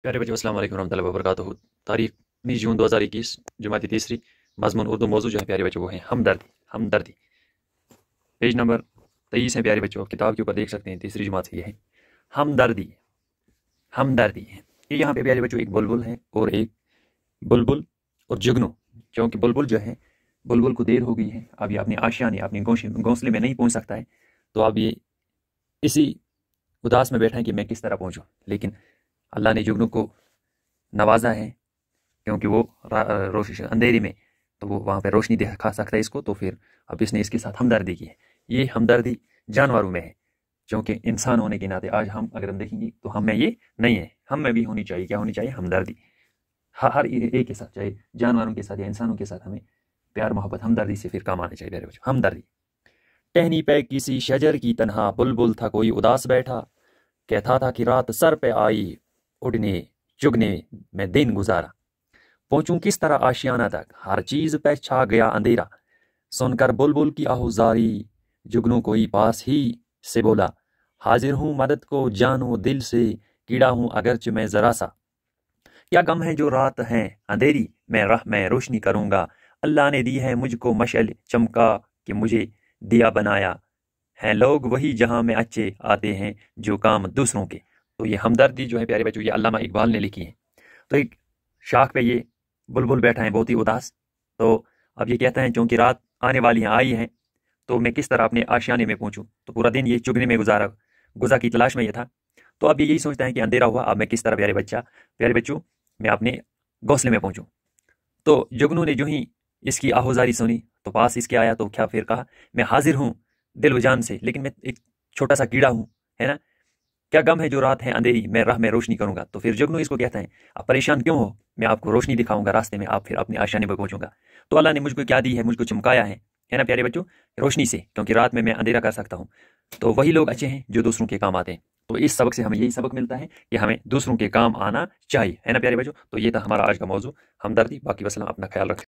प्यारे बच्चों, अस्सलाम वालेकुम रहमतुल्लाहि व बरकातुहू। तारीख 19 जून 2021, जुमाती तीसरी। मज़मून उर्दू। मौजू जो है प्यारे बच्चों वो है हमदर्दी। हमदर्दी पेज नंबर 23 है प्यारे बच्चों। किताब के ऊपर देख सकते हैं, तीसरी जुमात से ये है हमदर्दी। हमदर्दी है ये यहाँ पे प्यारे बच्चों एक बुलबुल है और एक बुलबुल और जुगनू। क्योंकि बुलबुल जो है, बुलबुल को देर हो गई है, अब ये अपने आशियाने अपने घोंसले में नहीं पहुँच सकता है। तो अब ये इसी उदास में बैठा है कि मैं किस तरह पहुँचूँ। लेकिन अल्लाह ने जुगनू को नवाजा है, क्योंकि वो अंधेरी में, तो वो वहाँ पे रोशनी दिखा सकता है इसको। तो फिर अब इसने इसके साथ हमदर्दी की है। ये हमदर्दी जानवरों में है, क्योंकि इंसान होने के नाते आज हम अगर हम देखेंगे तो हम में ये नहीं है। हम में भी होनी चाहिए, क्या होनी चाहिए? हमदर्दी। हर एक के साथ, चाहे जानवरों के साथ या इंसानों के साथ, हमें प्यार मोहब्बत हमदर्दी से फिर काम आना चाहिए मेरे बच्चों। हमदर्दी। टहनी पे किसी शजर की तन्हा बुलबुल था कोई उदास बैठा, कहता था कि रात सर पे आई उड़ने चुगने में दिन गुजारा, पहुंचूं किस तरह आशियाना तक, हर चीज पे छा गया अंधेरा। सुनकर बुलबुल की आहुजारी, जुगनू कोई पास ही से बोला, हाजिर हूं मदद को जानो दिल से, कीड़ा हूं अगरचे मैं जरा सा। क्या गम है जो रात है अंधेरी, मैं राह में रोशनी करूंगा। अल्लाह ने दी है मुझको मशल चमका कि मुझे दिया बनाया, हैं लोग वही जहां में अच्छे आते हैं जो काम दूसरों के। तो ये हमदर्दी जो है प्यारे बच्चों, ये अल्लामा इकबाल ने लिखी है। तो एक शाख पे ये बुलबुल बैठा है बहुत ही उदास। तो अब ये कहता है क्योंकि रात आने वाली है, आई है, तो मैं किस तरह अपने आशियाने में पहुंचूं। तो पूरा दिन ये चुगने में गुजा की तलाश में ये था। तो अब ये यही सोचता है कि अंधेरा हुआ, अब मैं किस तरह प्यारे बच्चों मैं अपने घोंसले में पहुंचूं। तो जुगनू ने जो ही इसकी आहुजारी सुनी तो पास इसके आया, तो क्या फिर कहा, मैं हाजिर हूँ दिल व जान से, लेकिन मैं एक छोटा सा कीड़ा हूँ, है ना। क्या गम है जो रात है अंधेरी, मैं राह में रोशनी करूंगा। तो फिर जुगनू इसको कहता है, आप परेशान क्यों हो, मैं आपको रोशनी दिखाऊंगा रास्ते में, आप फिर अपने आशियाने पर पहुंचूंगा। तो अल्लाह ने मुझको क्या दी है, मुझको चमकाया है ना प्यारे बच्चों, रोशनी से, क्योंकि रात में मैं अंधेरा कर सकता हूँ। तो वही लोग अच्छे हैं जो दूसरों के काम आते हैं। तो इस सबक से हमें यही सबक मिलता है कि हमें दूसरों के काम आना चाहिए, है ना प्यारे बच्चों। तो ये था हमारा आज का मौजू, हमदर्दी। बाकी वसलम, अपना ख्याल रखें।